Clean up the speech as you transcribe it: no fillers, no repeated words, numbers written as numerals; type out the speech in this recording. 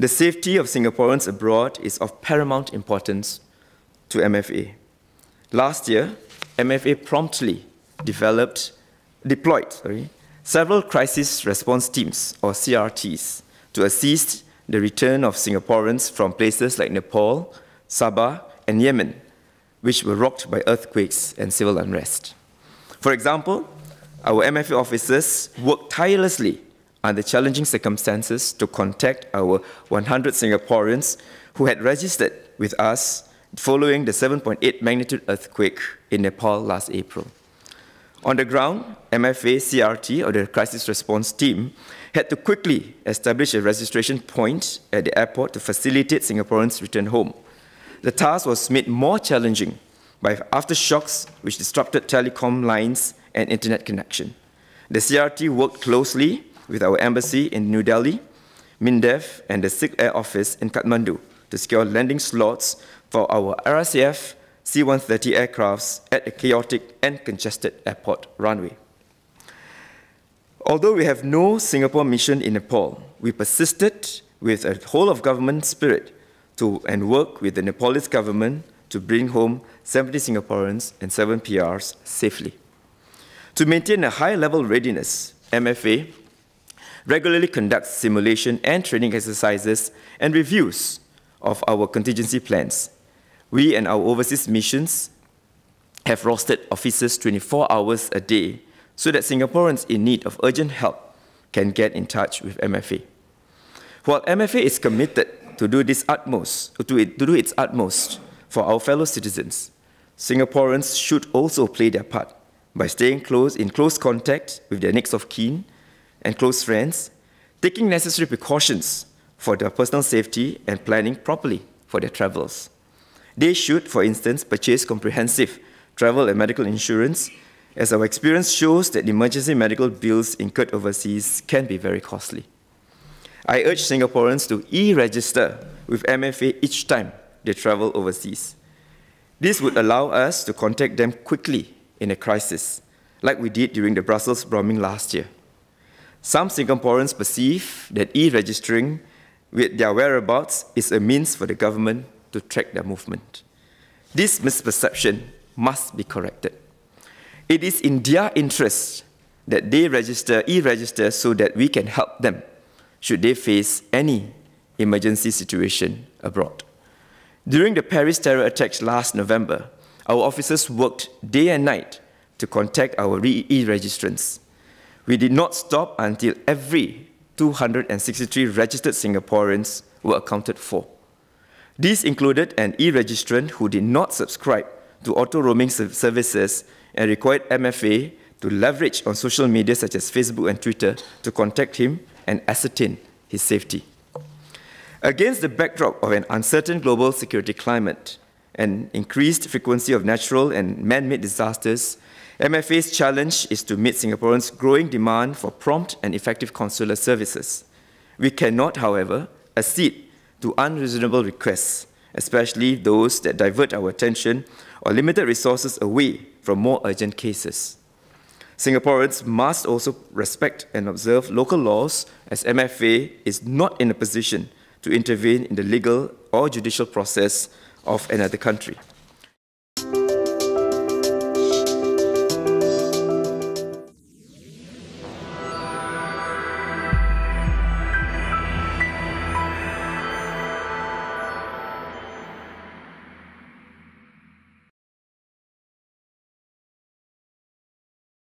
The safety of Singaporeans abroad is of paramount importance to MFA. Last year, MFA promptly deployed several crisis response teams, or CRTs, to assist the return of Singaporeans from places like Nepal, Sabah, and Yemen, which were rocked by earthquakes and civil unrest. For example, our MFA officers worked tirelessly under challenging circumstances to contact our 100 Singaporeans who had registered with us following the 7.8 magnitude earthquake in Nepal last April. On the ground, MFA CRT, or the Crisis Response Team, had to quickly establish a registration point at the airport to facilitate Singaporeans' return home. The task was made more challenging by aftershocks which disrupted telecom lines and internet connection. The CRT worked closely with our embassy in New Delhi, MINDEF, and the SIG Air Office in Kathmandu to secure landing slots for our RSAF C-130 aircrafts at a chaotic and congested airport runway. Although we have no Singapore mission in Nepal, we persisted with a whole-of-government spirit and work with the Nepalese government to bring home 70 Singaporeans and 7 PRs safely. To maintain a high-level readiness, MFA regularly conducts simulation and training exercises and reviews of our contingency plans. We and our overseas missions have rostered officers 24 hours a day so that Singaporeans in need of urgent help can get in touch with MFA. While MFA is committed to do its utmost for our fellow citizens, Singaporeans should also play their part by staying in close contact with their next of kin and close friends, taking necessary precautions for their personal safety and planning properly for their travels. They should, for instance, purchase comprehensive travel and medical insurance, as our experience shows that emergency medical bills incurred overseas can be very costly. I urge Singaporeans to e-register with MFA each time they travel overseas. This would allow us to contact them quickly in a crisis, like we did during the Brussels bombing last year. Some Singaporeans perceive that e-registering with their whereabouts is a means for the government to track their movement. This misperception must be corrected. It is in their interest that they e-register so that we can help them should they face any emergency situation abroad. During the Paris terror attacks last November, our officers worked day and night to contact our e-registrants. We did not stop until every 263 registered Singaporeans were accounted for. These included an e-registrant who did not subscribe to auto-roaming services and required MFA to leverage on social media such as Facebook and Twitter to contact him and ascertain his safety. Against the backdrop of an uncertain global security climate and increased frequency of natural and man-made disasters, MFA's challenge is to meet Singaporeans' growing demand for prompt and effective consular services. We cannot, however, accede to unreasonable requests, especially those that divert our attention or limited resources away from more urgent cases. Singaporeans must also respect and observe local laws, as MFA is not in a position to intervene in the legal or judicial process of another country.